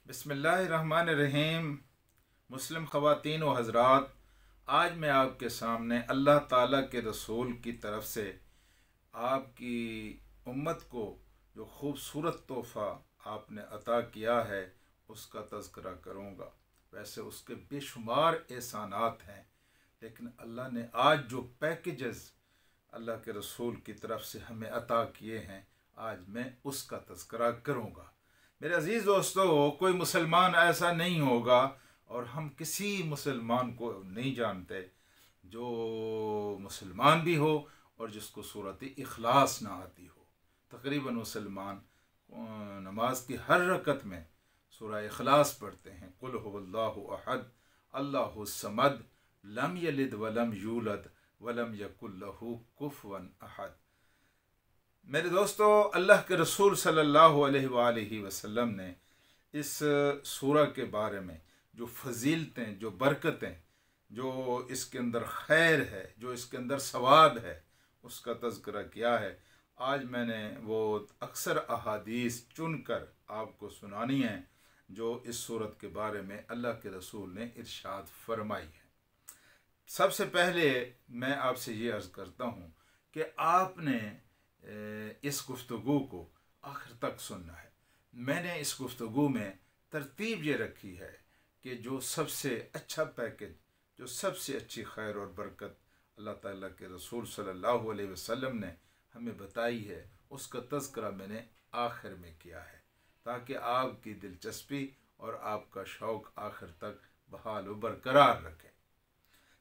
बिस्मिल्लाहिर्रहमानिर्रहीम। मुस्लिम ख़वातीन व हज़रात, आज मैं आपके सामने अल्लाह ताला के रसूल की तरफ से आपकी उम्मत को जो ख़ूबसूरत तोहफ़ा आपने अता किया है उसका तज़किरा करूँगा। वैसे उसके बेशुमार एहसानात हैं, लेकिन अल्लाह ने आज जो पैकेजेस अल्लाह के रसूल की तरफ से हमें अता किए हैं, आज मैं उसका तज़किरा करूँगा। मेरे अज़ीज़ दोस्तों, कोई मुसलमान ऐसा नहीं होगा, और हम किसी मुसलमान को नहीं जानते जो मुसलमान भी हो और जिसको सूरत इखलास ना आती हो। तकरीबन मुसलमान नमाज की हर रकत में सूरह इखलास पढ़ते हैं। कुल हुवल्लाहु अहद अल्लाहु समद लम यलिद वलम यूलद वलम यकुल लहू कुफुवन अहद। मेरे दोस्तों, अल्लाह के रसूल सल्लल्लाहु अलैहि वसल्लम ने इस सूरह के बारे में जो फजीलतें, जो बरकतें, जो इसके अंदर खैर है, जो इसके अंदर सवाब है, उसका तज़किरा किया है। आज मैंने वो अक्सर अहादीस चुनकर आपको सुनानी है जो इस सूरत के बारे में अल्लाह के रसूल ने इरशाद फरमाई है। सबसे पहले मैं आपसे ये अर्ज़ करता हूँ कि आपने इस गुफ्तगू को आखिर तक सुनना है। मैंने इस गुफ्तगू में तरतीब ये रखी है कि जो सबसे अच्छा पैकेज, जो सबसे अच्छी खैर और बरकत अल्लाह ताला के रसूल सल्लल्लाहु अलैहि वसल्लम ने हमें बताई है, उसका तज़किरा मैंने आखिर में किया है, ताकि आपकी दिलचस्पी और आपका शौक़ आखिर तक बहाल व बरकरार रखे।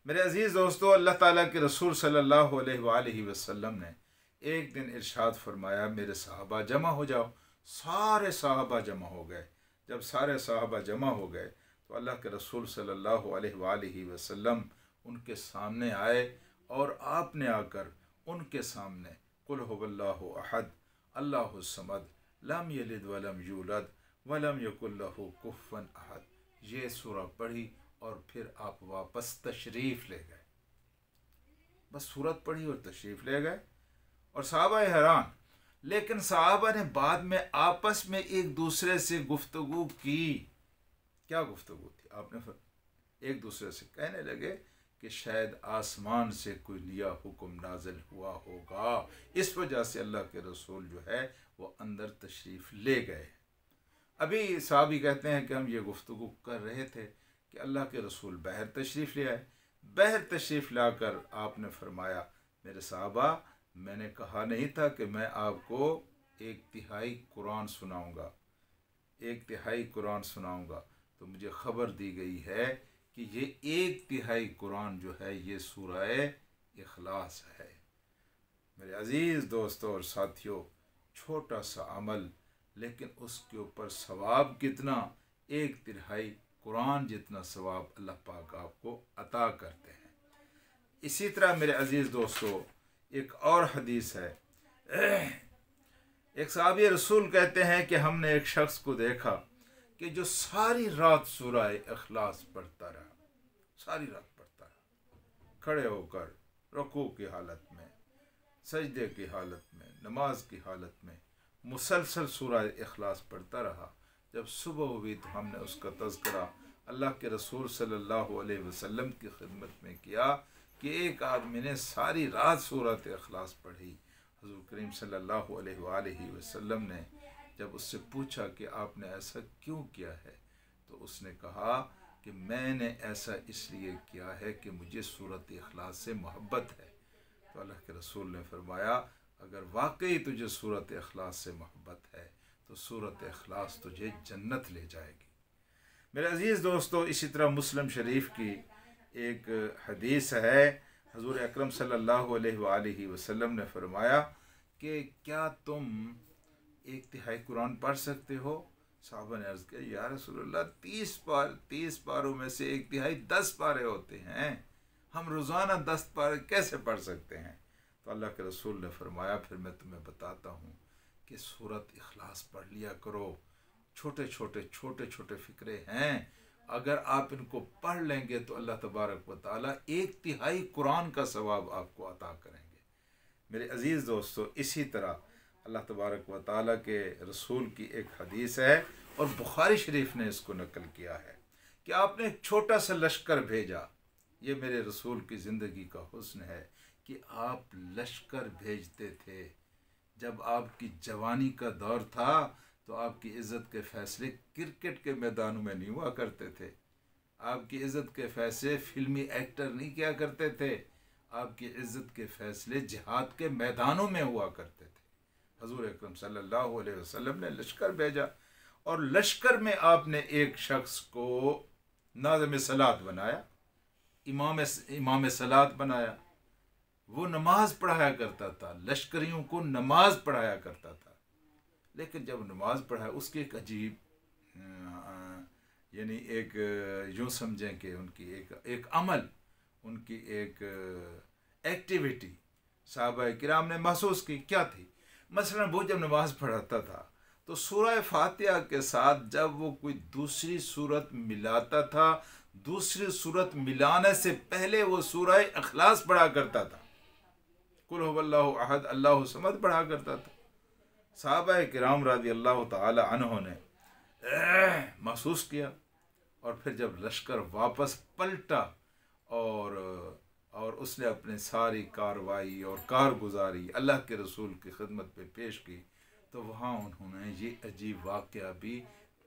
मेरे अज़ीज़ दोस्तों, अल्लाह ताला के रसूल सल्लल्लाहु अलैहि वसल्लम ने एक दिन इरशाद फरमाया, मेरे सहाबा जमा हो जाओ। सारे सहाबा जमा हो गए। जब सारे सहाबा जमा हो गए तो अल्लाह के रसूल सल्लल्लाहु अलैहि वसल्लम उनके सामने आए और आपने आकर उनके सामने कुल हुवल्लाहु अहद अल्लाहु समद लम यलिद वलम यूलद वलम यकुल लहू कुफुवन अहद ये सूरह पढ़ी और फिर आप वापस तशरीफ़ ले गए। बस सूरत पढ़ी और तशरीफ़ ले गए और सहाबा हैरान। लेकिन सहाबा ने बाद में आपस में एक दूसरे से गुफ्तगू की। क्या गुफ्तगू थी? आपने एक दूसरे से कहने लगे कि शायद आसमान से कोई लिया हुक्म नाजिल हुआ होगा, इस वजह से अल्लाह के रसूल जो है वो अंदर तशरीफ़ ले गए। अभी सहाबी कहते हैं कि हम ये गुफ्तगू कर रहे थे कि अल्लाह के रसूल बाहर तशरीफ़ ले आए। बाहर तशरीफ़ लाकर आपने फरमाया, मेरे सहाबा, मैंने कहा नहीं था कि मैं आपको एक तिहाई कुरान सुनाऊंगा, एक तिहाई कुरान सुनाऊंगा। तो मुझे ख़बर दी गई है कि ये एक तिहाई कुरान जो है ये सूरह इखलास है। मेरे अज़ीज़ दोस्तों और साथियों, छोटा सा अमल, लेकिन उसके ऊपर सवाब कितना, एक तिहाई कुरान जितना सवाब अल्लाह पाक आपको अता करते हैं। इसी तरह मेरे अज़ीज़ दोस्तों, एक और हदीस है। एक सहाबी रसूल कहते हैं कि हमने एक शख्स को देखा कि जो सारी रात सूरह इखलास पढ़ता रहा, सारी रात पढ़ता रहा, खड़े होकर रुकू की हालत में, सजदे की हालत में, नमाज की हालत में मुसलसल सूरह इखलास पढ़ता रहा। जब सुबह हुई तो हमने उसका तज़किरा अल्लाह के रसूल सल्लल्लाहु अलैहि वसल्लम की खिदमत में किया कि एक आदमी ने सारी रात सूरत इखलास पढ़ी। हुज़ूर करीम सल्लल्लाहु अलैहि वसल्लम ने जब उससे पूछा कि आपने ऐसा क्यों किया है, तो उसने कहा कि मैंने ऐसा इसलिए किया है कि मुझे सूरत इखलास से मोहब्बत है। तो अल्लाह के रसूल ने फरमाया, अगर वाकई तुझे सूरत इखलास से मोहब्बत है तो सूरत इखलास तुझे जन्नत ले जाएगी। मेरे अज़ीज़ दोस्तों, इसी तरह मुस्लिम शरीफ की एक हदीस है। हुज़ूर अकरम सल्लल्लाहु अलैहि वसल्लम ने फरमाया कि क्या तुम एक तिहाई कुरान पढ़ सकते हो? साहबा ने अर्ज़ किया, या रसूलल्लाह, 30 पारों में से एक तिहाई 10 पारे होते हैं, हम रोज़ाना 10 पारे कैसे पढ़ सकते हैं? तो अल्लाह के रसूल ने फरमाया, फिर मैं तुम्हें बताता हूँ कि सूरत इखलास पढ़ लिया करो। छोटे छोटे फ़िक्रे हैं, अगर आप इनको पढ़ लेंगे तो अल्लाह तबारक व तआला एक तिहाई कुरान का सवाब आपको अता करेंगे। मेरे अज़ीज़ दोस्तों, इसी तरह अल्लाह तबारक व तआला के रसूल की एक हदीस है, और बुखारी शरीफ ने इसको नकल किया है कि आपने एक छोटा सा लश्कर भेजा। ये मेरे रसूल की ज़िंदगी का हुस्न है कि आप लश्कर भेजते थे। जब आपकी जवानी का दौर था तो आपकी इज़्ज़त के फ़ैसले क्रिकेट के मैदानों में नहीं हुआ करते थे। आपकी इज़्ज़त के फ़ैसले फिल्मी एक्टर नहीं किया करते थे। आपकी इज़्ज़त के फ़ैसले जिहाद के मैदानों में हुआ करते थे। हज़ूर अकरम सल्लल्लाहु अलैहि वसल्लम ने लश्कर भेजा और लश्कर में आपने एक शख्स को नाज़िम सलात बनाया, इमाम सलात बनाया। वो नमाज पढ़ाया करता था, लश्करियों को नमाज पढ़ाया करता था। लेकिन जब नमाज पढ़ाया उसकी एक अजीब यानी एक यूँ समझें कि उनकी एक अमल, उनकी एक एक्टिविटी सहाबा किराम ने महसूस की। क्या थी? मसलन वो जब नमाज पढ़ाता था तो सूरह फातिहा के साथ जब वो कोई दूसरी सूरत मिलाता था, दूसरी सूरत मिलाने से पहले वो सूरह इखलास पढ़ा करता था। कुल हुवल्लाहु अहद अल्लाहु समद पढ़ा करता था। सहाबा किराम रज़ी अल्लाह तआला अन्हों ने महसूस किया और फिर जब लश्कर वापस पलटा और उसने अपने सारी कार्रवाई और कारगुजारी अल्लाह के रसूल की खिदमत पे पेश की, तो वहाँ उन्होंने ये अजीब वाक़या भी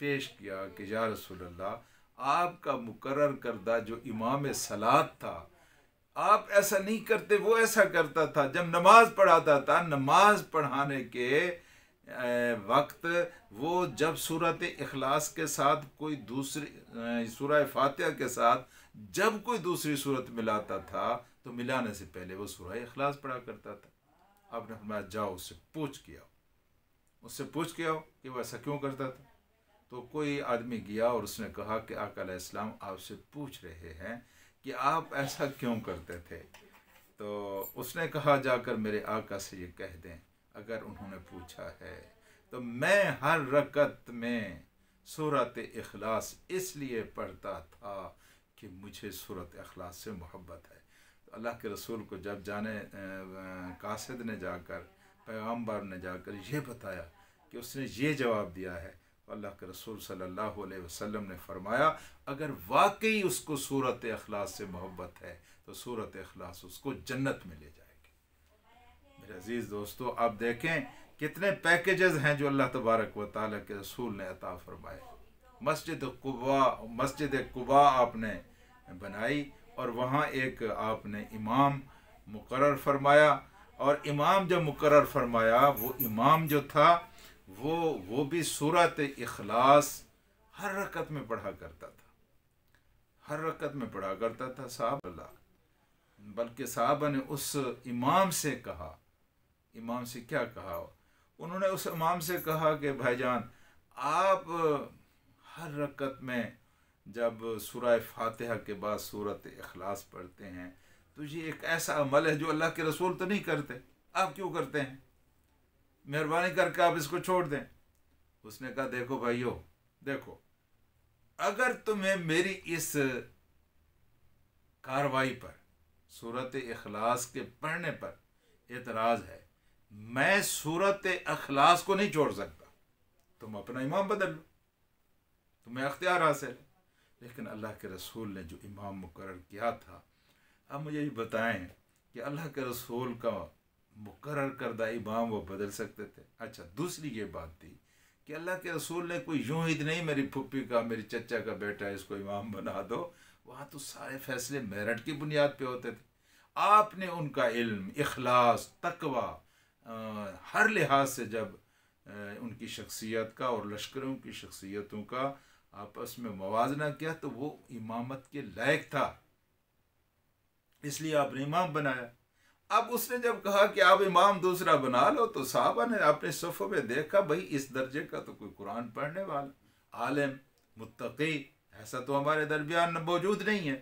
पेश किया कि या रसूल अल्लाह, आपका मुकर्रर करदा जो इमाम सलात था, आप ऐसा नहीं करते, वो ऐसा करता था। जब नमाज पढ़ाता था, नमाज पढ़ाने के वक्त वो जब सूरत इखलास के साथ कोई दूसरी सूरह फातिहा के साथ जब कोई दूसरी सूरत मिलाता था तो मिलाने से पहले वो सूरह इखलास पढ़ा करता था। आपने फरमाया जाओ उससे पूछ के आओ, उससे पूछ के आओ कि वो ऐसा क्यों करता था। तो कोई आदमी गया और उसने कहा कि आका अलैहिस्सलाम आपसे पूछ रहे हैं कि आप ऐसा क्यों करते थे। तो उसने कहा जाकर मेरे आका से ये कह दें, अगर उन्होंने पूछा है तो मैं हर रकत में सूरत इखलास इसलिए पढ़ता था कि मुझे सूरत इखलास से मोहब्बत है। तो अल्लाह के रसूल को जब जाने कासिद ने जाकर, पैगम्बर ने जाकर ये बताया कि उसने ये जवाब दिया है, तो अल्लाह के रसूल सल्लल्लाहु अलैहि वसल्लम ने फरमाया, अगर वाकई उसको सूरत इखलास से मोहब्बत है तो सूरत इखलास उसको जन्नत में ले जाएगी। मेरे अजीज़ दोस्तों, आप देखें कितने पैकेजेस हैं जो अल्लाह तबारक व तआला के रसूल ने अता फरमाए। मस्जिद कुबा आपने बनाई और वहाँ एक आपने इमाम मुकर्रर फरमाया, और इमाम जब मुकर्रर फरमाया वो इमाम जो था वो भी सूरत इखलास हर रकत में पढ़ा करता था, हर रकत में पढ़ा करता था। साहब बल्कि साहबा ने उस इमाम से कहा, इमाम से क्या कहा, उन्होंने उस इमाम से कहा कि भाईजान आप हर रकत में जब सूरह फातिहा के बाद सूरत इखलास पढ़ते हैं तो ये एक ऐसा अमल है जो अल्लाह के रसूल तो नहीं करते, आप क्यों करते हैं, मेहरबानी करके आप इसको छोड़ दें। उसने कहा देखो भाइयों, देखो अगर तुम्हें मेरी इस कार्रवाई पर, सूरत इखलास के पढ़ने पर एतराज़ है, मैं सूरत इखलास को नहीं छोड़ सकता, तुम अपना इमाम बदल लो, तुम्हें अख्तियार हासिल है। लेकिन अल्लाह के रसूल ने जो इमाम मुकर्रर किया था, अब मुझे ये बताएं कि अल्लाह के रसूल का मुकर्रर करदा इमाम वो बदल सकते थे। अच्छा, दूसरी ये बात थी कि अल्लाह के रसूल ने कोई यूं ही नहीं मेरी फुप्पी का, मेरी चचा का बेटा है इसको इमाम बना दो, वहाँ तो सारे फैसले मेरिट की बुनियाद पे होते थे। आपने उनका इल्म, इखलास, तकवा, हर लिहाज से जब उनकी शख्सियत का और लश्करों की शख्सियतों का आपस में मवाजना किया तो वो इमामत के लायक था, इसलिए आपने इमाम बनाया। अब उसने जब कहा कि आप इमाम दूसरा बना लो तो साहबा ने अपने सफ़ों में देखा, भाई इस दर्जे का तो कोई कुरान पढ़ने वाला, आलिम, मुत्तकी ऐसा तो हमारे दरमियान मौजूद नहीं है।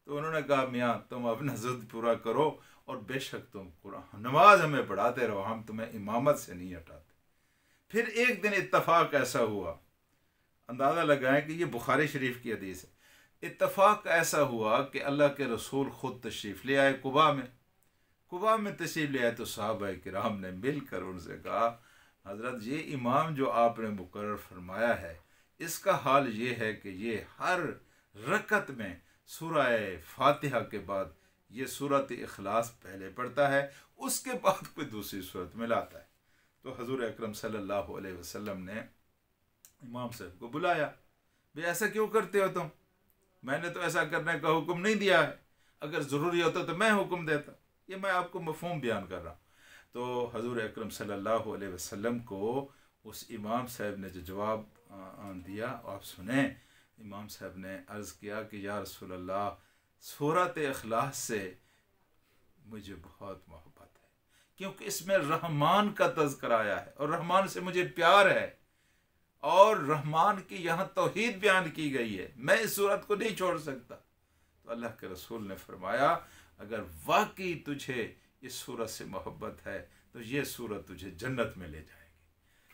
तो उन्होंने कहा मियाँ तुम अपना ज़िद पूरा करो और बेशक तुम कुरान नमाज हमें पढ़ाते रहो, हम तुम्हें इमामत से नहीं हटाते। फिर एक दिन इत्तफाक ऐसा हुआ, अंदाज़ा लगाएं कि ये बुखारी शरीफ की हदीस है, इत्तफाक ऐसा हुआ कि अल्लाह के रसूल ख़ुद तशरीफ़ ले आए कुबा में तशरीफ़ ले आए तो सहाबा किराम ने मिलकर उनसे कहा, हज़रत ये इमाम जो आपने मुकर्रर फरमाया है इसका हाल ये है कि ये हर रकत में सूरह फातिहा के बाद ये सूरत इखलास पहले पढ़ता है, उसके बाद कोई दूसरी सूरत में लाता है। तो हजूर अकरम सल्लल्लाहु अलैहि वसल्लम ने इमाम साहब को बुलाया, भाई ऐसा क्यों करते हो तुम, मैंने तो ऐसा करने का हुक्म नहीं दिया है, अगर ज़रूरी होता तो मैं हुक्म देता, ये मैं आपको मफ़हूम बयान कर रहा हूँ। तो हजूर अकरम सल्लल्लाहु अलैहि वसल्लम को उस इमाम साहब ने जो जवाब दिया आप सुने। इमाम साहब ने अर्ज़ किया कि या रसूल अल्लाह, सूरत इखलास से मुझे बहुत मोहब्बत है, क्योंकि इसमें रहमान का तज़किरा आया है और रहमान से मुझे प्यार है, और रहमान की यहाँ तौहीद बयान की गई है, मैं इस सूरत को नहीं छोड़ सकता। तो अल्लाह के रसूल ने फरमाया, अगर वाकई तुझे इस सूरत से मोहब्बत है तो ये सूरत तुझे जन्नत में ले जाएगी।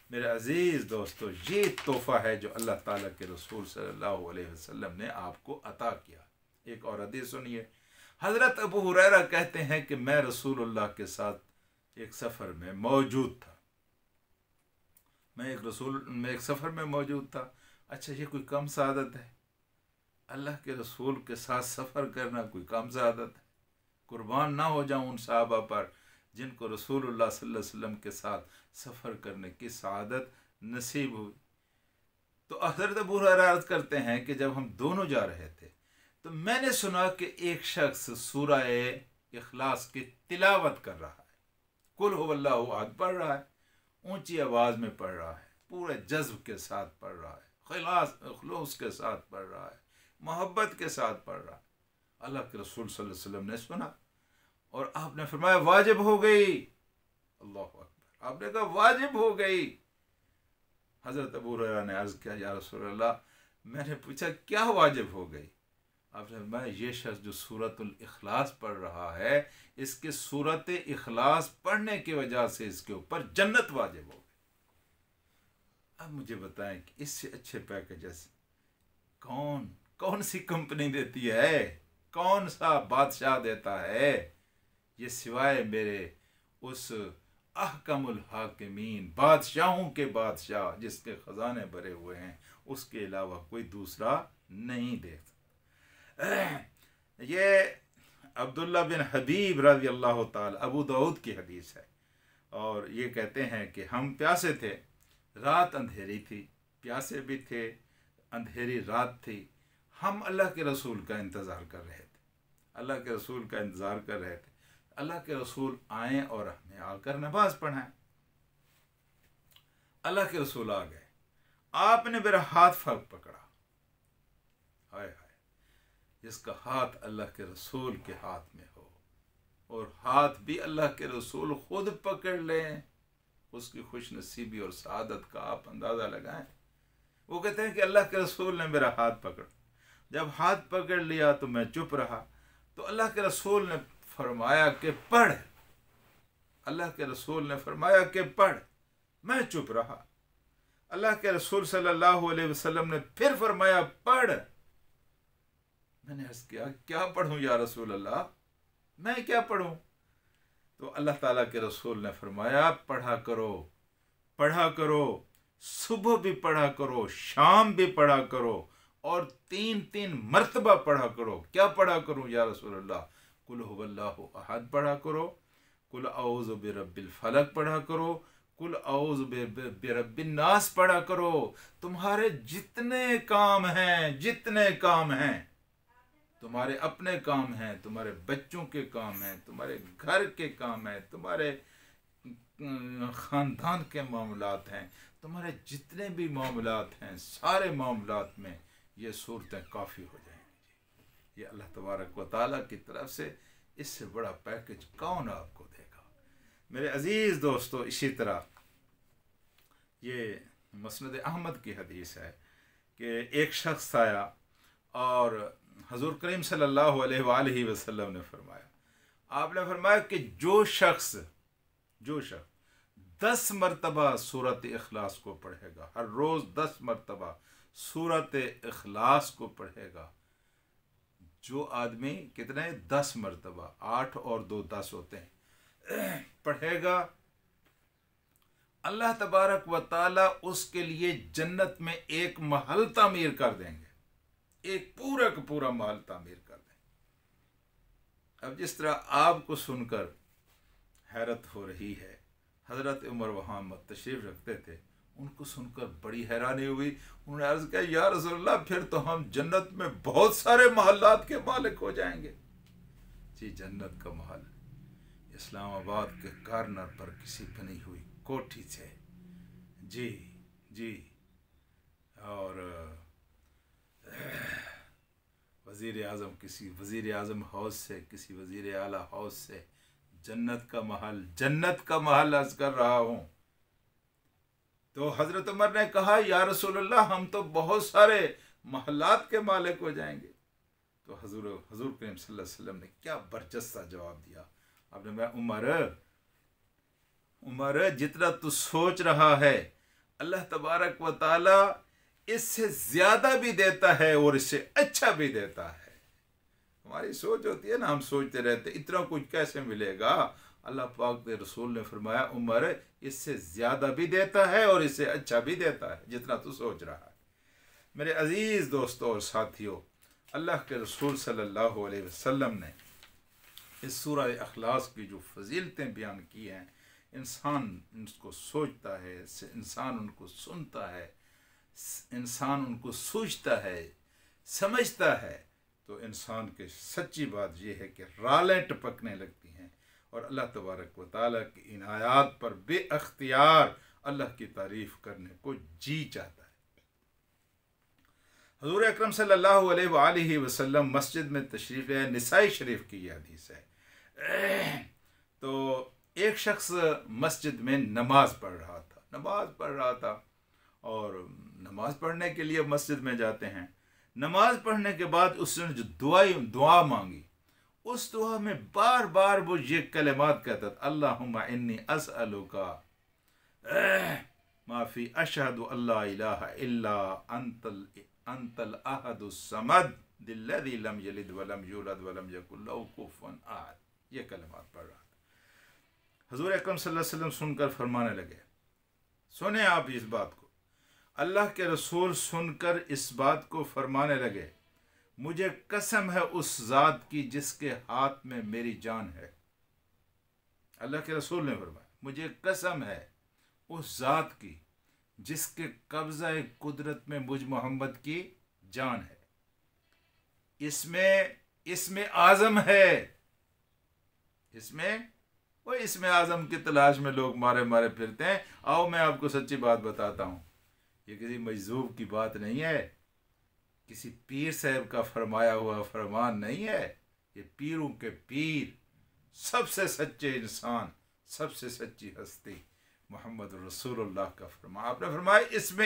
मेरे अज़ीज़ दोस्तों, ये तोहफ़ा है जो अल्लाह ताला के रसूल सल्लल्लाहु अलैहि वसल्लम ने आपको अता किया। एक और हदीस सुनिए। हज़रत अबू हुरैरा कहते हैं कि मैं रसूलुल्लाह के साथ एक सफ़र में मौजूद था। मैं एक सफ़र में मौजूद था। अच्छा, ये कोई कम सादत है? अल्लाह के रसूल के साथ सफ़र करना कोई कम सादत है? कुर्बान ना हो जाऊं उन साहबा पर जिनको रसूलुल्लाह सल्लल्लाहु अलैहि वसल्लम के साथ सफ़र करने की सादत नसीब हुई। तो हज़रत अबू हुरैरा अर्ज़ करते हैं कि जब हम दोनों जा रहे थे तो मैंने सुना कि एक शख्स सूरह इखलास की तिलावत कर रहा है, कुल हुवल्लाहु अहद पढ़ रहा है, ऊंची आवाज़ में पढ़ रहा है, पूरे जज्ब के साथ पढ़ रहा है, खलूस के साथ पढ़ रहा है, मोहब्बत के साथ पढ़ रहा है। अल्लाह के रसूल सल्लल्लाहु अलैहि वसल्लम ने सुना और आपने फरमाया वाजिब हो गई। अल्लाह अकबर, आपने कहा वाजिब हो गई। हज़रत अबू हुरैरा ने अर्ज़ किया, या रसूल अल्लाह, मैंने पूछा क्या वाजिब हो गई? आपने फरमाया ये शख्स जो सूरतुल इखलास पढ़ रहा है, इसके सूरत इखलास पढ़ने की वजह से इसके ऊपर जन्नत वाजिब हो गई। अब मुझे बताएं कि इससे अच्छे पैकेजेस कौन सी कंपनी देती है, कौन सा बादशाह देता है? ये सिवाय मेरे उस अहकमुल हाकिमीन, बादशाहों के बादशाह जिसके ख़जाने भरे हुए हैं, उसके अलावा कोई दूसरा नहीं दे सकता। ये अब्दुल्ला बिन हबीब रज़ी अल्लाह ताला, अबू दाऊद की हदीस है, और ये कहते हैं कि हम प्यासे थे, रात अंधेरी थी, प्यासे भी थे, अंधेरी रात थी, हम अल्लाह के रसूल का इंतज़ार कर रहे थे, अल्लाह के रसूल का इंतज़ार कर रहे थे। अल्लाह के रसूल आए और हमें आकर नमाज पढ़ाएं। अल्लाह के रसूल आ गए, आपने मेरा हाथ फर्क पकड़ा। हाय हाय, जिसका हाथ अल्लाह के रसूल के हाथ में हो और हाथ भी अल्लाह के रसूल खुद पकड़ लें, उसकी खुश नसीबी और सआदत का आप अंदाज़ा लगाएं। वो कहते हैं कि अल्लाह के रसूल ने मेरा हाथ पकड़, जब हाथ पकड़ लिया तो मैं चुप रहा, तो अल्लाह के रसूल ने फरमाया कि पढ़। अल्लाह के रसूल ने फरमाया कि पढ़, मैं चुप रहा। अल्लाह के रसूल सल्लल्लाहु अलैहि वसल्लम ने फिर फरमाया पढ़। मैंने अर्ज़ किया क्या पढ़ूं या रसूल अल्लाह, मैं क्या पढ़ूं? तो अल्लाह ताला के रसूल ने फरमाया पढ़ा करो, पढ़ा करो, सुबह भी पढ़ा करो, शाम भी पढ़ा करो, और 3-3 मरतबा पढ़ा करो। क्या पढ़ा करूं या रसूल अल्लाह? कुल हुवल्लाहु अहद पढ़ा करो, कुल औज़ु बिरब्बिल फलक पढ़ा करो, कुल औज़ु बिरब्बिन नास पढ़ा करो। तुम्हारे जितने काम हैं, तुम्हारे अपने काम हैं, तुम्हारे बच्चों के काम हैं, तुम्हारे घर के काम हैं, तुम्हारे ख़ानदान के मामलात हैं, तुम्हारे जितने भी मामलात हैं, सारे मामलात में ये सूरतें काफ़ी हो जाएंगी। ये अल्लाह तबारक व तआला की तरफ से इससे बड़ा पैकेज कौन आपको देगा? मेरे अज़ीज़ दोस्तों, इसी तरह ये मसनद अहमद की हदीस है कि एक शख्स आया और हजूर करीम सल्लल्लाहु अलैहि वसल्लम ने फरमाया, आपने फरमाया कि जो शख्स 10 मरतबा सूरत इखलास को पढ़ेगा, हर रोज़ 10 मरतबा सूरत इखलास को पढ़ेगा, जो आदमी कितने 10 मरतबा, 8 और 2 10 होते हैं, पढ़ेगा, अल्लाह तबारक व ताला उसके लिए जन्नत में एक महल तामीर कर देंगे, एक पूरा का पूरा महल तामीर कर देंगे। अब जिस तरह आपको सुनकर हैरत हो रही है, हज़रत उमर वहाँ तशरीफ़ रखते थे, उनको सुनकर बड़ी हैरानी हुई। उन्होंने अर्ज़ किया, या रसूलल्लाह, फिर तो हम जन्नत में बहुत सारे महल्लात के मालिक हो जाएंगे। जी, जन्नत का महल इस्लामाबाद के कॉर्नर पर किसी बनी हुई कोठी से, जी जी, और वज़ीर आज़म, किसी वज़ीर आज़म हाउस से, किसी वज़ीर आला हाउस से जन्नत का महल अर्ज़ कर रहा हूँ। तो हज़रत उमर ने कहा, या रसूलल्लाह, हम तो बहुत सारे महल्लात के मालिक हो जाएंगे। तो हजूर करीम सल्लल्लाहु अलैहि वसल्लम ने क्या बरजस्ता जवाब दिया। आपने कहा, उमर, जितना तू सोच रहा है, अल्लाह तबारक व ताला इससे ज़्यादा भी देता है और इससे अच्छा भी देता है। हमारी सोच होती है ना, हम सोचते रहते इतना कुछ कैसे मिलेगा। अल्लाह पाक के रसूल ने फरमाया, उमर, इससे ज़्यादा भी देता है और इससे अच्छा भी देता है जितना तू सोच रहा है। मेरे अज़ीज़ दोस्तों और साथियों, अल्लाह के रसूल सल्लल्लाहु अलैहि वसल्लम ने इस सूरह अखलास की जो फजीलतें बयान की हैं, इंसान उनको सोचता है, इंसान उनको सुनता है, इंसान उनको सूझता है, समझता है, तो इंसान के सच्ची बात यह है कि रालें टपकने लगती हैं और अल्लाह तबारक व तआला की इनायात पर बेअख्तियार अल्लाह की तारीफ़ करने को जी चाहता है। हुज़ूर अकरम सल्लल्लाहु अलैहि वसल्लम मस्जिद में तशरीफ़ ले, निसाई शरीफ की यह हदीस है। तो एक शख्स मस्जिद में नमाज पढ़ रहा था और नमाज पढ़ने के लिए मस्जिद में जाते हैं। नमाज पढ़ने के बाद उसने जो दुआ मांगी, उस दुआ में बार बार वो ये कलिमात कहता था, अल्लाहुम्मा इन्नी अस्अलुका माफ़ी अशहदु अल्ला इलाहा इल्ला अंतल अहदुस समद दिल्लज़ी लम यलिद वलम यूलद वलम यकुल लहू कुफुवन अहद। ये कलिमात पढ़ रहा था। हुज़ूर अकरम सल्लल्लाहु अलैहि वसल्लम सुनकर फरमाने लगे, सुने आप इस बात को। अल्लाह के रसूल सुनकर इस बात को फरमाने लगे, मुझे कसम है उस ज़ात की जिसके हाथ में मेरी जान है। अल्लाह के रसूल ने फरमाया, मुझे कसम है उस ज़ात की जिसके कब्ज़ा कुदरत में मुझ मोहम्मद की जान है। इसमें आज़म है। इसमें आज़म की तलाश में लोग मारे मारे फिरते हैं। आओ मैं आपको सच्ची बात बताता हूँ, ये किसी मजजूब की बात नहीं है, किसी पीर साहब का फरमाया हुआ फरमान नहीं है। ये पीरों के पीर, सबसे सच्चे इंसान, सबसे सच्ची हस्ती मोहम्मद रसूलुल्लाह का फरमान। आपने फरमाया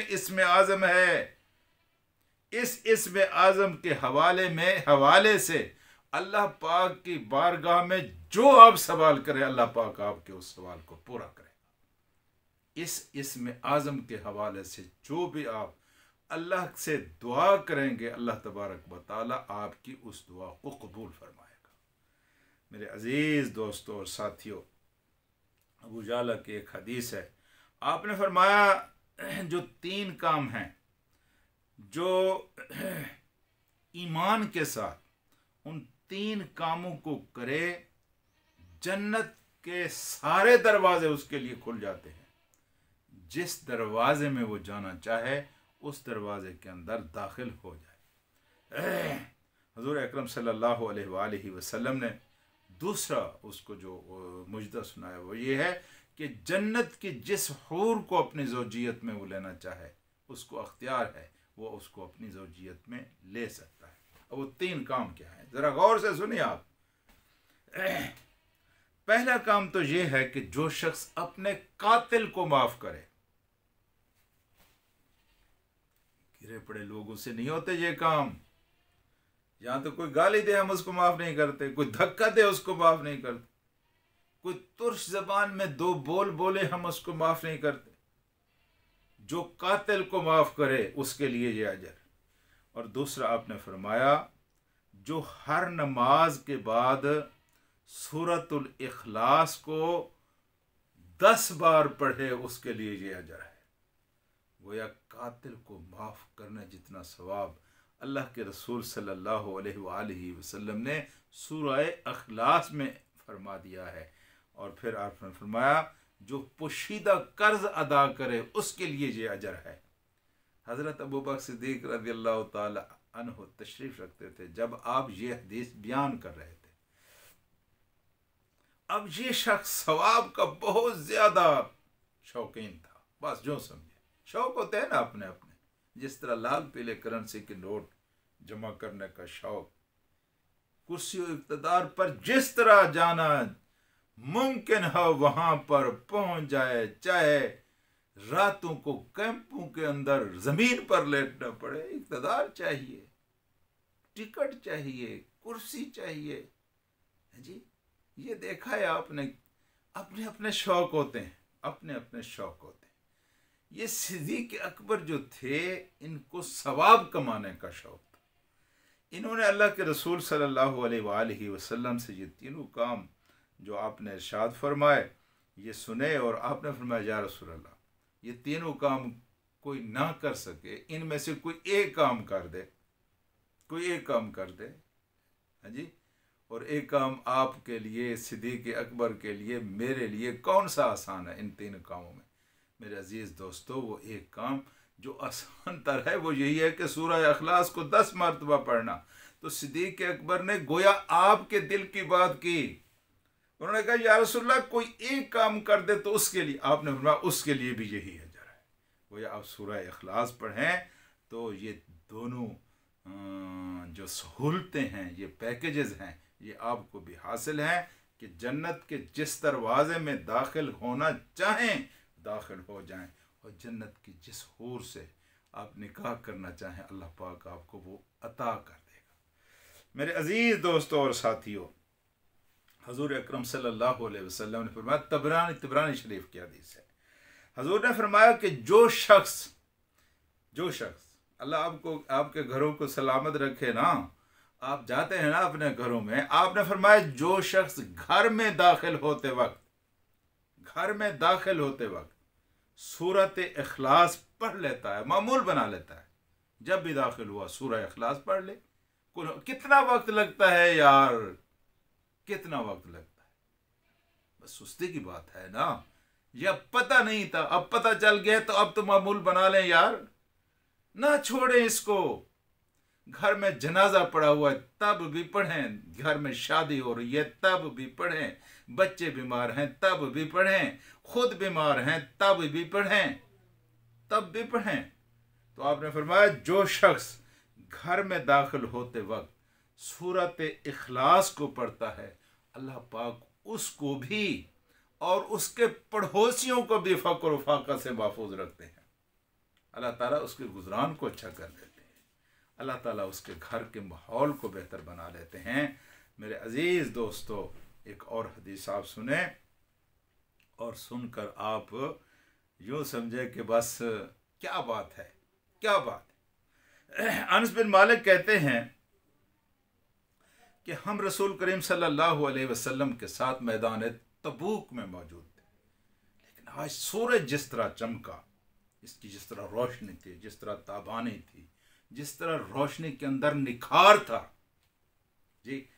इसमें आज़म है। इसमें आज़म के हवाले से अल्लाह पाक की बारगाह में जो आप सवाल करें, अल्लाह पाक आपके उस सवाल को पूरा करे। इसमें आज़म के हवाले से जो भी आप अल्लाह से दुआ करेंगे, अल्लाह तबारक व तआला आपकी उस दुआ को कबूल फरमाएगा। मेरे अजीज़ दोस्तों और साथियों, अबू जाला की एक हदीस है, आपने फरमाया जो 3 काम हैं जो ईमान के साथ उन 3 कामों को करे, जन्नत के सारे दरवाजे उसके लिए खुल जाते हैं। जिस दरवाजे में वो जाना चाहे उस दरवाजे के अंदर दाखिल हो जाए। हुज़ूर अकरम सल्लल्लाहु अलैहि वसल्लम ने दूसरा उसको जो मुजदा सुनाया वो ये है कि जन्नत की जिस हूर को अपनी ज़ौजियत में वो लेना चाहे, उसको अख्तियार है, वो उसको अपनी ज़ौजियत में ले सकता है। अब वो 3 काम क्या है, ज़रा गौर से सुनिए आप। पहला काम तो ये है कि जो शख्स अपने कातिल को माफ़ करे। गिरे पड़े लोगों से नहीं होते ये काम। यहाँ तो कोई गाली दे हम उसको माफ़ नहीं करते, कोई धक्का दे उसको माफ़ नहीं करते, कोई तुर्श ज़बान में 2 बोल बोले हम उसको माफ़ नहीं करते। जो कातिल को माफ़ करे उसके लिए ये अजर। और दूसरा आपने फरमाया, जो हर नमाज के बाद सूरतुल इखलास को 10 बार पढ़े उसके लिए ये अजर है। गोया कातिल को माफ़ करने जितना सवाब अल्लाह के रसूल सल्लल्लाहु अलैहि वसल्लम ने सूरह अखलास में फरमा दिया है। और फिर आपने फरमाया जो पोशीदा कर्ज अदा करे उसके लिए ये अजर है। हज़रत अबू बकर सिद्दीक़ रज़ी अल्लाह ताला अन्हु तशरीफ़ रखते थे जब आप ये हदीस बयान कर रहे थे। अब ये शख्स सवाब का बहुत ज़्यादा शौकीन था, बस जो समझे, शौक होते हैं ना अपने अपने, जिस तरह लाल पीले करेंसी के नोट जमा करने का शौक, कुर्सी और इक़्तिदार पर जिस तरह जाना मुमकिन हो वहां पर पहुंच जाए, चाहे रातों को कैंपों के अंदर जमीन पर लेटना पड़े, इक़्तिदार चाहिए, टिकट चाहिए, कुर्सी चाहिए। जी ये देखा है आपने, अपने अपने शौक होते हैं, अपने अपने शौक होते हैं। ये सिद्दीक़ अकबर जो थे इनको सवाब कमाने का शौक था। इन्होंने अल्लाह के रसूल सल्लल्लाहु अलैहि वसल्लम से ये तीनों काम जो आपने इरशाद फरमाए ये सुने, और आपने फरमाया या रसूल अल्लाह ये तीनों काम कोई ना कर सके, इनमें से कोई एक काम कर दे, कोई एक काम कर दे। हाँ जी, और एक काम आपके लिए, सिद्दीक़ अकबर के लिए, मेरे लिए कौन सा आसान है इन तीन कामों में? मेरे अजीज़ दोस्तों, वो एक काम जो आसान तर है वो यही है कि सूरह अखलास को 10 मरतबा पढ़ना। तो सिद्दीक़ अकबर ने गोया आपके दिल की बात की। उन्होंने कहा या रसूलल्लाह कोई एक काम कर दे तो उसके लिए, आपने फरमाया उसके लिए भी यही अजर है। गोया आप सूरह अखलास पढ़ें तो ये दोनों जो सहूलतें हैं, ये पैकेजेस हैं, ये आपको भी हासिल हैं कि जन्नत के जिस दरवाज़े में दाखिल होना चाहें दाखिल हो जाएं, और जन्नत की जिस हूर से आप निकाह करना चाहें अल्लाह पाक आपको वो अता कर देगा। मेरे अजीज़ दोस्तों और साथियों, हजूर अकरम सल्लल्लाहु अलैहि वसल्लम ने फरमाया, तबरानी शरीफ की हदीस है, हजूर ने फरमाया कि जो शख्स अल्लाह आपको आपके घरों को सलामत रखे ना, आप जाते हैं ना अपने घरों में, आपने फरमाया जो शख्स घर में दाखिल होते वक्त सूरत इखलास पढ़ लेता है, मामूल बना लेता है, जब भी दाखिल हुआ सूरह इखलास पढ़ ले। कितना वक्त लगता है यार, कितना वक्त लगता है, बस सुस्ती की बात है ना। यह पता नहीं था, अब पता चल गया तो अब तो मामूल बना लें यार, ना छोड़ें इसको। घर में जनाजा पड़ा हुआ है तब भी पढ़ें, घर में शादी हो रही है तब भी पढ़ें, बच्चे बीमार हैं तब भी पढ़ें, खुद बीमार हैं तब भी पढ़ें, तो आपने फरमाया जो शख्स घर में दाखिल होते वक्त सूरत इखलास को पढ़ता है, अल्लाह पाक उसको भी और उसके पड़ोसियों को भी फ़क्र व फाक़ा से महफूज रखते हैं। अल्लाह ताला उसके गुज़रान को अच्छा कर देते हैं, अल्लाह ताला उसके घर के माहौल को बेहतर बना लेते हैं। मेरे अजीज़ दोस्तों, एक और हदीस आप सुने और सुनकर आप यूँ समझे कि बस क्या बात है, क्या बात है। अनस बिन मालिक कहते हैं कि हम रसूल करीम सल्लल्लाहु अलैहि वसल्लम के साथ मैदान तबूक में मौजूद थे, लेकिन आज सूरज जिस तरह चमका, इसकी जिस तरह रोशनी थी, जिस तरह ताबानी थी, जिस तरह रोशनी के अंदर निखार था जी,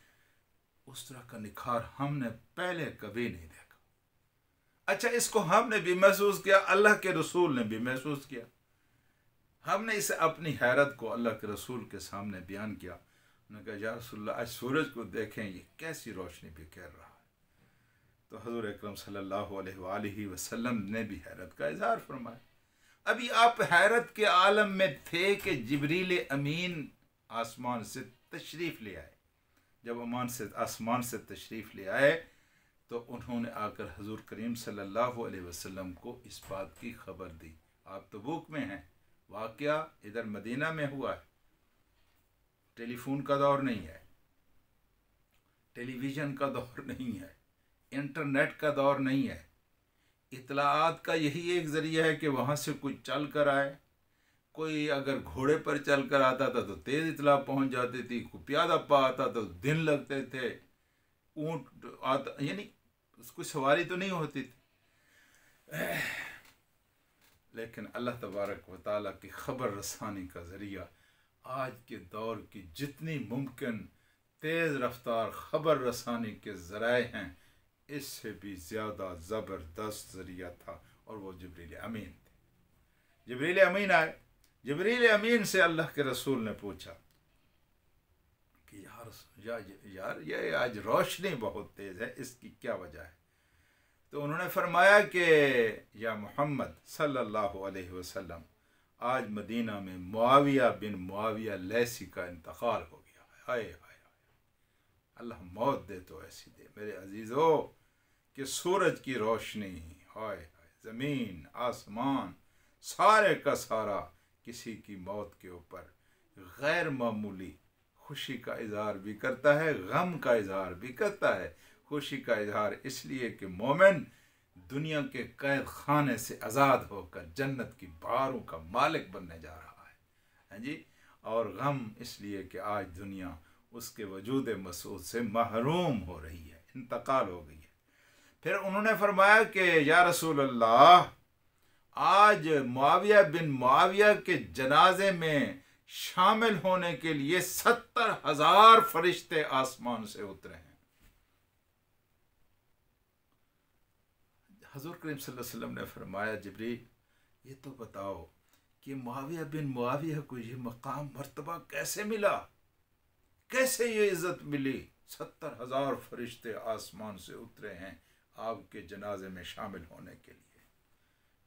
उस तरह का निखार हमने पहले कभी नहीं देखा। अच्छा, इसको हमने भी महसूस किया, अल्लाह के रसूल ने भी महसूस किया। हमने इसे अपनी हैरत को अल्लाह के रसूल के सामने बयान किया। उन्होंने कहा या रसूलल्लाह आज सूरज को देखें, ये कैसी रोशनी बिखेर रहा है। तो हजूर अकरम सल्लल्लाहु अलैहि वसल्लम ने भी हैरत का इजहार फरमाया। अभी आप हैरत के आलम में थे कि जिब्रील अमीन आसमान से तशरीफ़ ले आए। जब आसमान से तशरीफ़ ले आए तो उन्होंने आकर हजूर करीम सल्लल्लाहु अलैहि वसल्लम को इस बात की खबर दी। आप तबूक में हैं, वाक़या इधर मदीना में हुआ है, टेलीफोन का दौर नहीं है, टेलीविज़न का दौर नहीं है, इंटरनेट का दौर नहीं है, इतलाआत का यही एक ज़रिया है कि वहाँ से कोई चल कर आए। कोई अगर घोड़े पर चल कर आता था तो तेज़ इतला पहुँच जाती थी, कोई प्यादा पा आता तो दिन लगते थे, ऊँट आता यानी उसको सवारी तो नहीं होती थी। लेकिन अल्लाह तबारक व तआला की ख़बर रसानी का ज़रिया आज के दौर की जितनी मुमकिन तेज़ रफ्तार ख़बर रसानी के ज़राए हैं, इससे भी ज़्यादा ज़बरदस्त ज़रिया था, और वो जिब्रील अमीन थे। जिब्रील अमीन आए। जिब्रील अमीन से अल्लाह के रसूल ने पूछा कि यार ये आज रोशनी बहुत तेज़ है, इसकी क्या वजह है? तो उन्होंने फरमाया कि या मोहम्मद सल्लल्लाहु अलैहि वसल्लम, आज मदीना में मुआविया बिन मुआविया लैसी का इंतकाल हो गया है। हाय हाय हाय, अल्लाह मौत दे तो ऐसी दे मेरे अजीज़ो कि सूरज की रोशनी, हाय हाय, ज़मीन आसमान सारे का सारा किसी की मौत के ऊपर गैर मामूली खुशी का इजहार भी करता है, गम का इजहार भी करता है। खुशी का इजहार इसलिए कि मोमिन दुनिया के कैद खाने से आज़ाद होकर जन्नत की बहारों का मालिक बनने जा रहा है जी। और गम इसलिए कि आज दुनिया उसके वजूद मसूद से महरूम हो रही है, इंतकाल हो गई है। फिर उन्होंने फरमाया कि या रसूल अल्लाह, आज मुआविया बिन मुआविया के जनाजे में शामिल होने के लिए 70,000 फरिश्ते आसमान से उतरे हैं। हज़ूर करीम सल्लल्लाहु अलैहि वसल्लम ने फरमाया, जिब्रील ये तो बताओ कि मुआविया बिन मुआविया को ये मकाम मर्तबा कैसे मिला, कैसे ये इज़्ज़त मिली? 70,000 फरिश्ते आसमान से उतरे हैं आपके जनाजे में शामिल होने के लिए।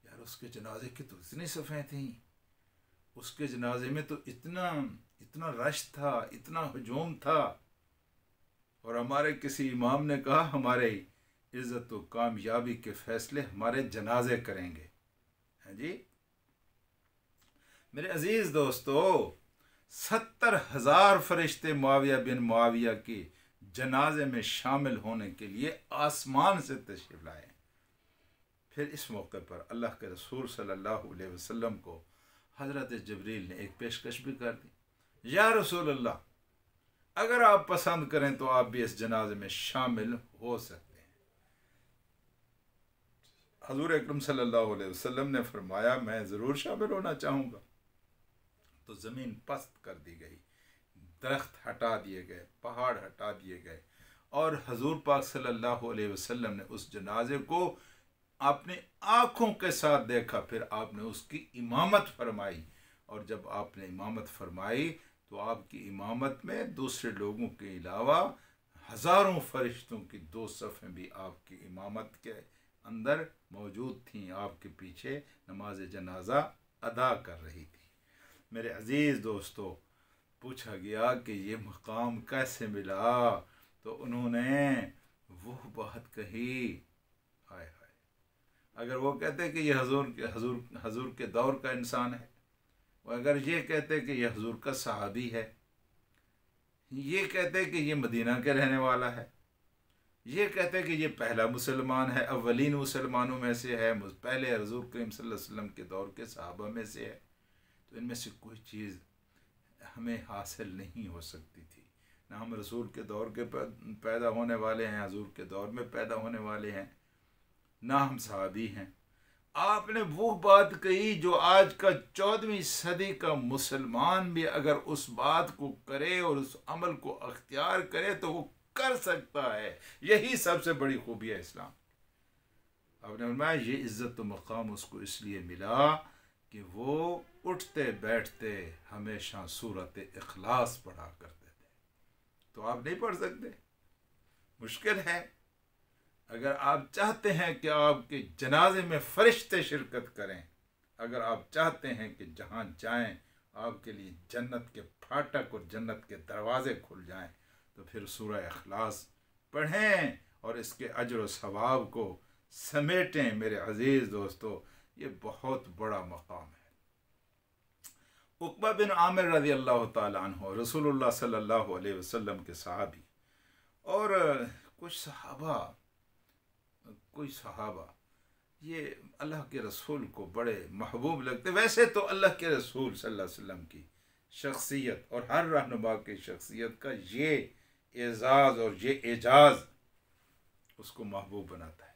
यार उसके जनाजे की तो इतनी सफ़ें थी, उसके जनाजे में तो इतना रश था, इतना हजूम था। और हमारे किसी इमाम ने कहा, हमारे इज़्ज़त व कामयाबी के फ़ैसले हमारे जनाजे करेंगे, हैं जी। मेरे अजीज़ दोस्तों, 70,000 फरिश्ते मुआविया बिन मुआविया के जनाजे में शामिल होने के लिए आसमान से तशरीफ़ लाए। फिर इस मौके पर अल्लाह के रसूल सल्लल्लाहु अलैहि वसल्लम को हज़रत जिब्रील ने एक पेशकश भी कर दी। या रसूल अल्लाह, अगर आप पसंद करें तो आप भी इस जनाजे में शामिल हो सकते हैं। हज़ूर अकरम सल्लल्लाहु अलैहि वसल्लम ने फरमाया, मैं ज़रूर शामिल होना चाहूँगा। तो ज़मीन पस्त कर दी गई, दरख्त हटा दिए गए, पहाड़ हटा दिए गए, और हजूर पाक सल्लल्लाहु अलैहि वसल्लम ने उस जनाजे को अपनी आँखों के साथ देखा। फिर आपने उसकी इमामत फरमाई, और जब आपने इमामत फरमाई तो आपकी इमामत में दूसरे लोगों के अलावा हज़ारों फरिश्तों की 2 सफ़ें भी आपकी इमामत के अंदर मौजूद थीं, आपके पीछे नमाज जनाजा अदा कर रही थी। मेरे अज़ीज़ दोस्तों, पूछा गया कि ये मकाम कैसे मिला, तो उन्होंने वो बात कही, हाय हाय, अगर वो कहते कि ये हजूर के दौर का इंसान है, अगर ये कहते कि ये हजूर का सहाबी है, ये कहते कि ये मदीना के रहने वाला है, ये कहते कि ये पहला मुसलमान है, अव्वलीन मुसलमानों में से है, पहले हजूर करीम सल्लल्लाहु अलैहि वसल्लम के दौर के सहाबा में से है, तो इनमें से कोई चीज़ हमें हासिल नहीं हो सकती थी। ना हम रसूल के दौर के पैदा होने वाले हैं, हजूर के दौर में पैदा होने वाले हैं, ना हम सहाबी हैं। आपने वो बात कही जो आज का 14वीं सदी का मुसलमान भी अगर उस बात को करे और उस अमल को अख्तियार करे तो वो कर सकता है। यही सबसे बड़ी खूबी है इस्लाम। आपने फरमाया ये इज़्ज़त तो मकाम उसको इसलिए मिला कि वो उठते बैठते हमेशा सूरत इखलास पढ़ा करते थे। तो आप नहीं पढ़ सकते, मुश्किल है। अगर आप चाहते हैं कि आपके जनाजे में फरिश्ते शिरकत करें, अगर आप चाहते हैं कि जहाँ जाएं आपके लिए जन्नत के फाटक और जन्नत के दरवाज़े खुल जाएं, तो फिर सूरह इखलास पढ़ें और इसके अजर व सवाब को समेटें। मेरे अज़ीज़ दोस्तों, ये बहुत बड़ा मकाम है। उक़बा बिन आमिर रज़ी अल्लाह ताला अन्हु रसूलुल्लाह सल्लल्लाहु अलैहि वसल्लम के सहाबी, और कोई सहाबा ये अल्लाह के रसूल को बड़े महबूब लगते। वैसे तो अल्लाह के रसूल सल्लल्लाहु अलैहि वसल्लम की शख्सियत और हर रहनुमा की शख्सियत का ये एज़ाज़ और ये एजाज़ उसको महबूब बनाता है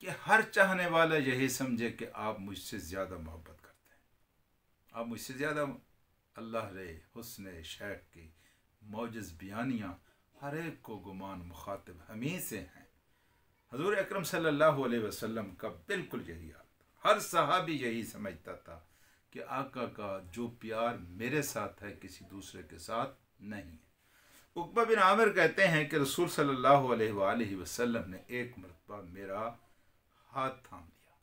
कि हर चाहने वाला यही समझे कि आप मुझसे ज़्यादा मोहब्बत करते हैं, आप मुझसे ज़्यादा। अल्लाह रे हुस्न शेख की मौजज़ बयानियाँ हर एक को गुमान मुखातिब हमी से हैं। हजूर अकरम सल्लल्लाहु अलैहि वसल्लम का बिल्कुल यही हाल था। हर सहाबी यही समझता था कि आका का जो प्यार मेरे साथ है किसी दूसरे के साथ नहीं है। उक़बा बिन आमिर कहते हैं कि रसूल सल्लल्लाहु अलैहि वसल्लम ने एक मरतबा मेरा हाथ थाम लिया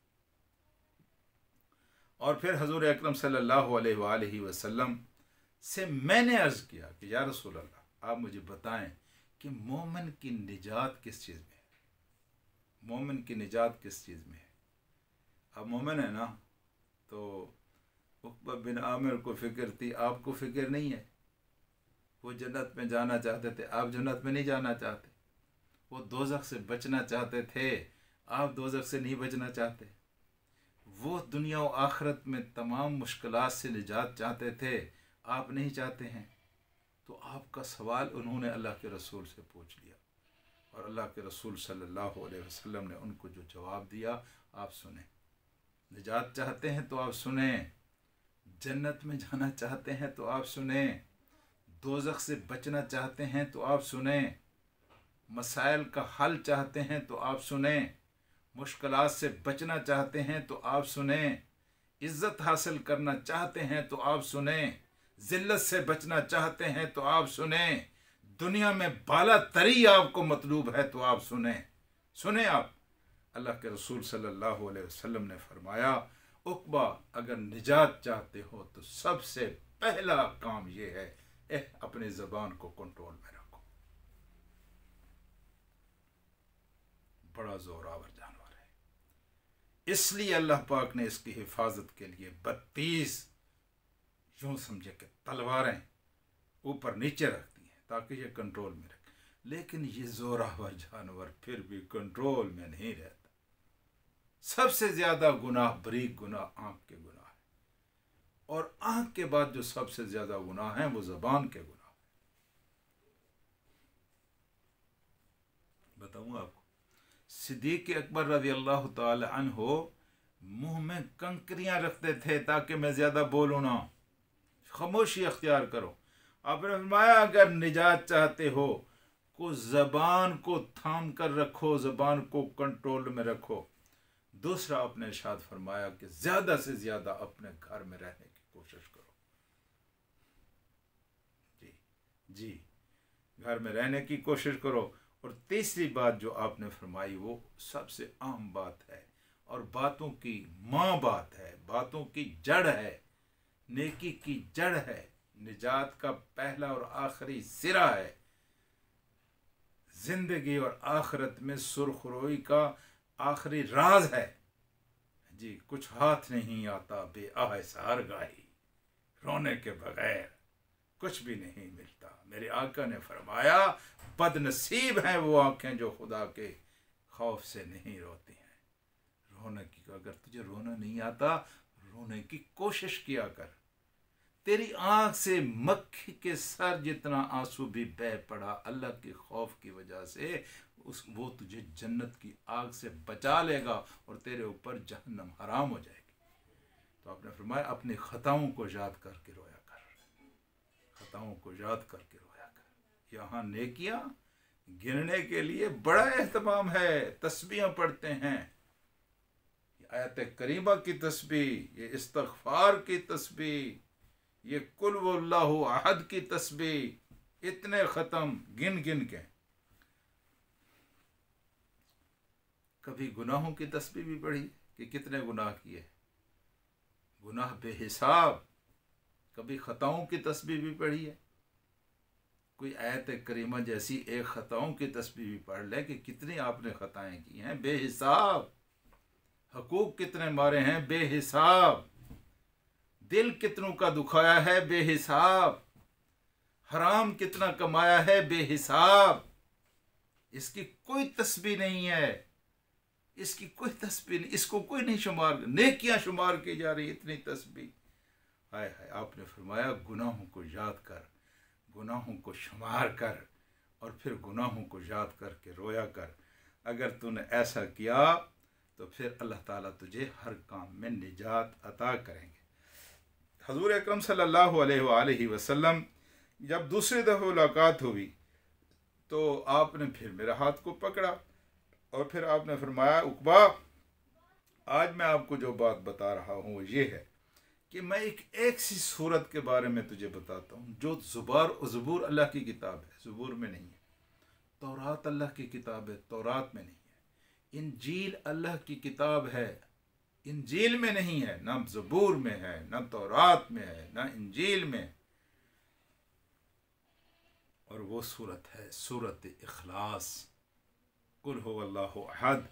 और फिर हजूर अकरम सल्लल्लाहु अलैहि वसल्लम से मैंने अर्ज़ किया कि या रसूल अल्लाह, आप मुझे बताएं कि मोमिन की निजात किस चीज़ में है, मोमिन की निजात किस चीज़ में है। अब मोमिन है ना, तो उक़बा बिन आमिर को फ़िक्र थी, आपको फ़िक्र नहीं है। वो जन्नत में जाना चाहते थे, आप जन्नत में नहीं जाना चाहते। वो दोज़ख से बचना चाहते थे, आप दोज़ख से नहीं बचना चाहते। वो दुनिया और आखिरत में तमाम मुश्किलात से निजात चाहते थे, आप नहीं चाहते हैं। तो आपका सवाल उन्होंने अल्लाह के रसूल से पूछ लिया और अल्लाह के रसूल सल्लल्लाहु अलैहि वसल्लम ने उनको जो जवाब दिया आप सुने। निजात चाहते हैं तो आप सुने, जन्नत में जाना चाहते हैं तो आप सुने, दोज़ख से बचना चाहते हैं तो आप सुने, मसाइल का हल चाहते हैं तो आप सुने, मुश्किलात से बचना चाहते हैं तो आप सुने, इज़्ज़त हासिल करना चाहते हैं तो आप सुने, ज़िल्लत से बचना चाहते हैं तो आप सुने, दुनिया में बाला तरी आपको मतलूब है तो आप सुने। सुने आप। अल्लाह के रसूल सल्लल्लाहु अलैहि वसल्लम ने फरमाया, उक़बा अगर निजात चाहते हो तो सबसे पहला काम ये है, अपनी ज़बान को कंट्रोल में रखो। बड़ा ज़ोरावर जानवर है, इसलिए अल्लाह पाक ने इसकी हिफाजत के लिए 32 यूँ समझे कि तलवारें ऊपर नीचे रख दी हैं ताकि ये कंट्रोल में रखे। लेकिन ये ज़ोरावर जानवर फिर भी कंट्रोल में नहीं रहता। सबसे ज़्यादा गुनाह बरीक गुनाह आँख के गुनाह है, और आँख के बाद जो सबसे ज़्यादा गुनाह हैं वो ज़बान के गुनाह है। बताऊँ आपको, सिद्दीक़ अकबर रज़ी अल्लाह ताला अन्हो मुँह में कंकरियाँ रखते थे ताकि मैं ज़्यादा बोलूँ ना, खामोशी अख्तियार करो। आपने फरमाया अगर निजात चाहते हो को ज़बान को थाम कर रखो, ज़बान को कंट्रोल में रखो। दूसरा आपने इरशाद फरमाया कि ज़्यादा से ज़्यादा अपने घर में रहने की कोशिश करो। जी जी, घर में रहने की कोशिश करो। और तीसरी बात जो आपने फरमाई वो सबसे अहम बात है और बातों की माँ बात है, बातों की जड़ है, नेकी की जड़ है, निजात का पहला और आखिरी सिरा है, जिंदगी और आखिरत में सुरखरोई का आखिरी राज है। जी, कुछ हाथ नहीं आता बेआसार गाही, रोने के बगैर कुछ भी नहीं मिलता। मेरे आका ने फरमाया बदनसीब हैं वो आंखें जो खुदा के खौफ से नहीं रोती हैं। रोने की, अगर तुझे रोना नहीं आता, रोने की कोशिश किया कर। तेरी आंख से मक्खी के सर जितना आंसू भी बह पड़ा अल्लाह के खौफ की वजह से, वो तुझे जन्नत की आग से बचा लेगा और तेरे ऊपर जहन्नम हराम हो जाएगी। तो आपने फरमाया अपनी खताओं को याद करके रोया कर, खताओं को याद करके रोया कर। यहाँ नेकियां गिनने के लिए बड़ा एहतमाम है, तस्बीहें पढ़ते हैं, आयत करीमा की तस्बीह, ये इस्तग़फ़ार की तस्बीह, ये कुल वल्लाहु अहद की तस्बीह, इतने ख़त्म गिन गिन के। कभी गुनाहों की तस्बीह भी पढ़ी कि कितने गुनाह किए, गुनाह बेहिसाब। कभी ख़ताओं की तस्बीह भी पढ़ी है, कोई आयत करीमा जैसी एक ख़ताओं की तस्बीह भी पढ़ ले कि कितनी आपने ख़ताएँ की हैं बेहिसाब, हकूक़ कितने मारे हैं बेहिसाब, दिल कितनों का दुखाया है बेहिसाब, हराम कितना कमाया है बेहिसाब। इसकी कोई तस्बीह नहीं है, इसकी कोई तस्बीह नहीं, इसको कोई नहीं शुमार, नेकियां शुमार की जा रही, इतनी तस्बीह। हाय हाय, आपने फरमाया गुनाहों को याद कर, गुनाहों को शुमार कर और फिर गुनाहों को याद करके रोया कर। अगर तूने ऐसा किया तो फिर अल्लाह ताला तुझे हर काम में निजात अता करेंगे। हजूर अकरम सल्लल्लाहु अलैहि वसल्लम जब दूसरी दफ़ा मुलाकात हुई तो आपने फिर मेरा हाथ को पकड़ा और फिर आपने फरमाया, उकबा, आज मैं आपको जो बात बता रहा हूँ वो ये है कि मैं एक सी सूरत के बारे में तुझे बताता हूँ जो ज़बूर अल्लाह की किताब है, ज़बूर में नहीं है। तौरात अल्लाह की किताब है, तौरात में नहीं है। इंजील अल्लाह की किताब है, इंजील में नहीं है। ना ज़बूर में है, ना तौरात में है, ना इंजील में। और वो सूरत है सूरत इखलास, कुल हु अल्लाहु अहद।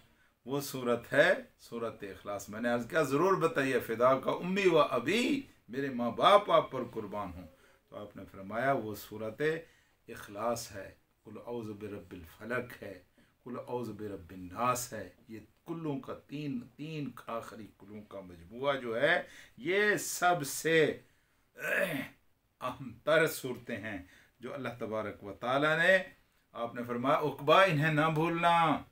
वो सूरत है सूरत इखलास। मैंने अर्ज़ किया ज़रूर बताइए, फ़िदा का उम्मी व अबी, मेरे माँ बाप आप पर कुर्बान हूँ। तो आपने फरमाया वो सूरत इखलास है। कुल औज़ु बिरब्बिल फलक है, कुल औज़ु बिरब्बिन नास है। ये कुल्लों का तीन आखिरी कुल्लों का मजमुआ जो है, ये सबसे अहम तर सूरतें हैं जो अल्लाह तबारक व तआला ने, आपने फरमाया उकबा इन्हें ना भूलना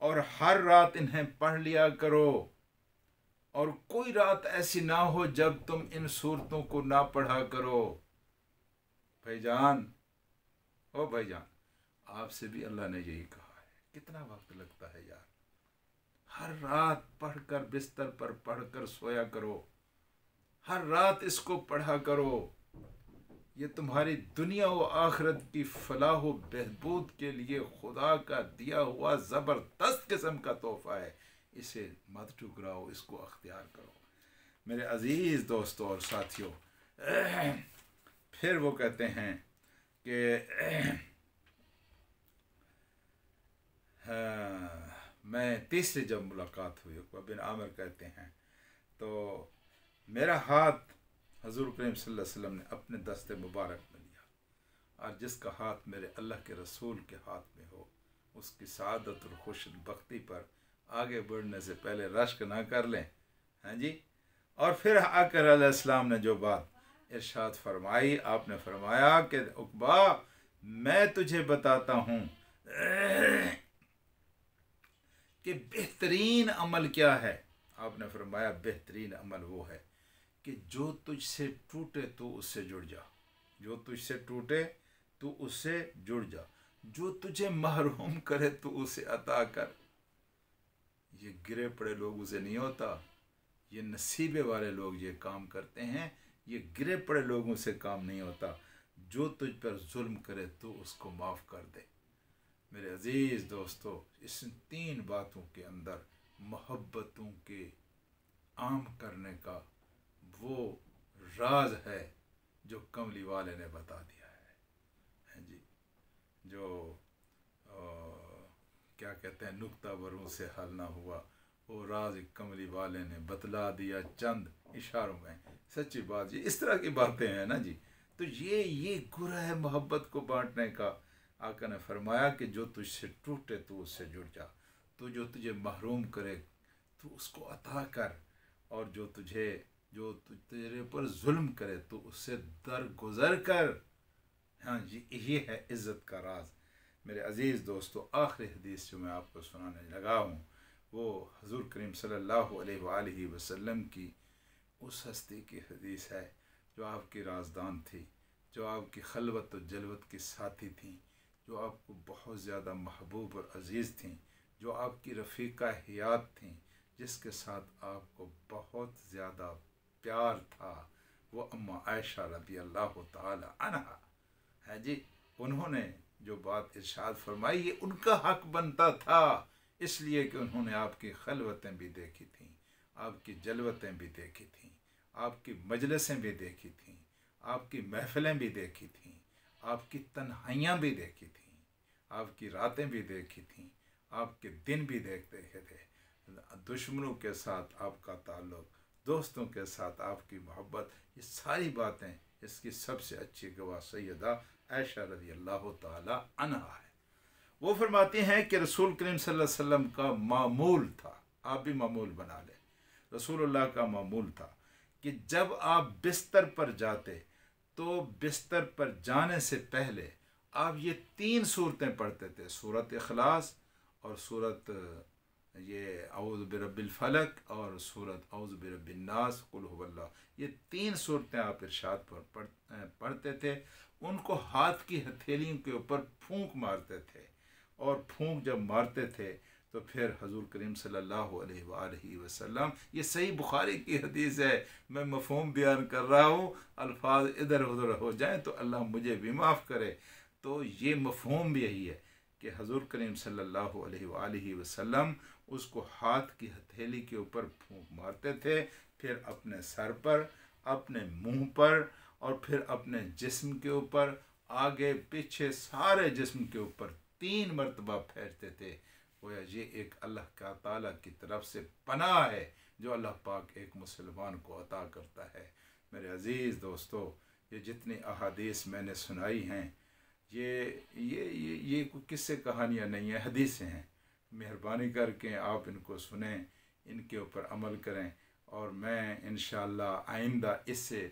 और हर रात इन्हें पढ़ लिया करो, और कोई रात ऐसी ना हो जब तुम इन सूरतों को ना पढ़ा करो। भाईजान, ओ भाईजान, आपसे भी अल्लाह ने यही कहा है। कितना वक्त लगता है यार, हर रात पढ़कर बिस्तर पर पढ़कर सोया करो, हर रात इसको पढ़ा करो। ये तुम्हारी दुनिया व आखिरत की फलाह व बहबूद के लिए खुदा का दिया हुआ ज़बरदस्त किस्म का तोहफ़ा है। इसे मत ठुकराओ, इसको अख्तियार करो। मेरे अज़ीज़ दोस्तों और साथियों, फिर वो कहते हैं कि मैं तीसरी जब मुलाकात हुई, उक़बा बिन आमिर कहते हैं, तो मेरा हाथ हज़ूर करीम सल्लल्लाहु अलैहि वसल्लम ने अपने दस्ते मुबारक में लिया, और जिसका हाथ मेरे अल्लाह के रसूल के हाथ में हो उसकी सआदत और खुशबख्ती पर आगे बढ़ने से पहले रश्क ना कर लें। हाँ जी। और फिर आकर अलैहिस्सलाम ने जो बात इरशाद फरमाई, आपने फरमाया कि उक़बा, मैं तुझे बताता हूँ कि बेहतरीन अमल क्या है। आपने फरमाया बेहतरीन अमल वो है कि जो तुझसे टूटे तो उससे जुड़ जा, जो तुझसे टूटे तो उससे जुड़ जा, जो तुझे महरूम करे तो उसे अता कर। ये गिरे पड़े लोगों से नहीं होता, ये नसीबे वाले लोग ये काम करते हैं। ये गिरे पड़े लोगों से काम नहीं होता। जो तुझ पर जुल्म करे तो उसको माफ़ कर दे। मेरे अज़ीज़ दोस्तों, इस तीन बातों के अंदर मोहब्बतों के आम करने का वो राज है जो कमली वाले ने बता दिया है जी। जो क्या कहते हैं, नुक्ता बरों से हल ना हुआ, वो राज कमली वाले ने बतला दिया चंद इशारों में। सच्ची बात, ये इस तरह की बातें हैं ना जी। तो ये गुर है मोहब्बत को बांटने का। आका ने फरमाया कि जो तुझसे टूटे तो उससे जुड़ जा, तो जो तुझे महरूम करे तो उसको अता कर, और जो तेरे पर जुल्म करे तो उससे दरगुजर कर। हाँ जी, ये है इज़्ज़त का राज। मेरे अज़ीज़ दोस्तों, आखिरी हदीस जो मैं आपको सुनाने लगा हूँ वो हज़ूर करीम सल्लल्लाहु अलैहि वसल्लम की उस हस्ती की हदीस है जो आपकी राजदान थी, जो आपकी खलवत और जलवत की साथी थी, जो आपको बहुत ज़्यादा महबूब और अज़ीज़ थी, जो आपकी रफ़ीक़ा हयात थी, जिसके साथ आपको बहुत ज़्यादा प्यार था, वो अम्मा आयशा रज़ी अल्लाह ताला अन्हा है जी। उन्होंने जो बात इरशाद फरमाई, ये उनका हक बनता था, इसलिए कि उन्होंने आपकी खलवतें भी देखी थीं, आपकी जलवतें भी देखी थीं, आपकी मजलिसें भी देखी थीं, आपकी महफ़िलें भी देखी थीं, आपकी तन्हाइयाँ भी देखी थीं, आपकी रातें भी देखी थीं, आपके दिन भी देखे थे, दुश्मनों के साथ आपका ताल्लुक़, दोस्तों के साथ आपकी मोहब्बत, ये सारी बातें इसकी सबसे अच्छी गवाह सैयदा आयशा रज़ी अल्लाह ताला अन्हा है। वो फरमाती हैं कि रसूल करीम सल्लल्लाहु अलैहि वसल्लम का मामूल था, आप भी मामूल बना लें, रसूलुल्लाह का मामूल था कि जब आप बिस्तर पर जाते तो बिस्तर पर जाने से पहले आप ये तीन सूरतें पढ़ते थे, सूरत इखलास और सूरत ये औज़ु बिरब्बिल फलक और सूरत औज़ु बिरब्बिन नास कुल हुवल्लाह, ये 3 सूरतें आप इरशाद पर पढ़ते थे। उनको हाथ की हथेलियों के ऊपर फूंक मारते थे, और फूंक जब मारते थे तो फिर हजूर करीम सल्लल्लाहु अलैहि वसल्लम, ये सही बुखारी की हदीस है, मैं मफ़हूम बयान कर रहा हूँ, अल्फाज इधर उधर हो जाएं तो अल्लाह मुझे भी माफ़ करे। तो ये मफ़हूम भी यही है कि हजूर करीम सल्लल्लाहु अलैहि वसल्लम उसको हाथ की हथेली के ऊपर फूंक मारते थे, फिर अपने सर पर, अपने मुंह पर, और फिर अपने जिस्म के ऊपर, आगे पीछे सारे जिस्म के ऊपर 3 मरतबा फेरते थे। गोया ये एक अल्लाह का ताला की तरफ से पनाह है जो अल्लाह पाक एक मुसलमान को अता करता है। मेरे अज़ीज़ दोस्तों, ये जितनी अहादीस मैंने सुनाई हैं, ये कोई किस्से कहानियाँ नहीं है, हदीसें हैं। मेहरबानी करके आप इनको सुने, इनके ऊपर अमल करें, और मैं इंशाअल्लाह आइंदा इससे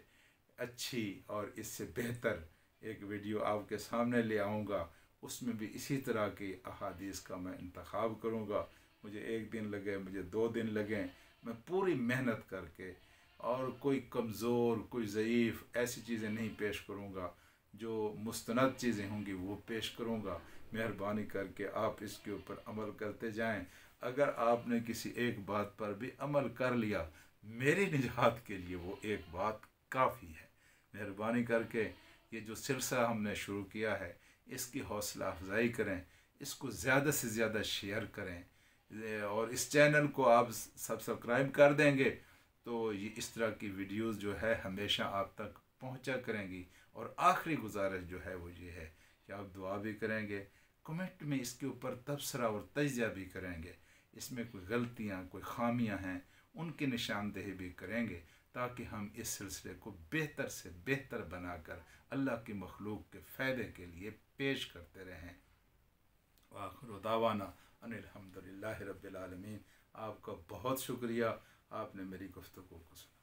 अच्छी और इससे बेहतर एक वीडियो आपके सामने ले आऊँगा। उसमें भी इसी तरह की अहादीस का मैं इंतखाब करूँगा। मुझे 1 दिन लगे, मुझे 2 दिन लगें, मैं पूरी मेहनत करके, और कोई कमज़ोर, कोई ज़ईफ़ ऐसी चीज़ें नहीं पेश करूँगा, जो मुस्तनद चीज़ें होंगी वो पेश करूँगा। मेहरबानी करके आप इसके ऊपर अमल करते जाएं। अगर आपने किसी एक बात पर भी अमल कर लिया, मेरी निजात के लिए वो एक बात काफ़ी है। मेहरबानी करके ये जो सिलसिला हमने शुरू किया है, इसकी हौसला अफजाई करें, इसको ज़्यादा से ज़्यादा शेयर करें, और इस चैनल को आप सब्सक्राइब कर देंगे तो ये इस तरह की वीडियोस जो है हमेशा आप तक पहुंचा करेंगी। और आखिरी गुजारिश जो है वो ये है कि आप दुआ भी करेंगे, कमेंट में इसके ऊपर तबसरा और तजिया भी करेंगे, इसमें कोई गलतियाँ, कोई खामियाँ हैं उनकी निशानदेही भी करेंगे, ताकि हम इस सिलसिले को बेहतर से बेहतर बनाकर अल्लाह की मखलूक के फ़ायदे के लिए पेश करते रहें। आखिर दावाना अनिल हम्दुलिल्लाहि रब्बिल आलमीन। आपका बहुत शुक्रिया, आपने मेरी गुफ्तगू को सुना।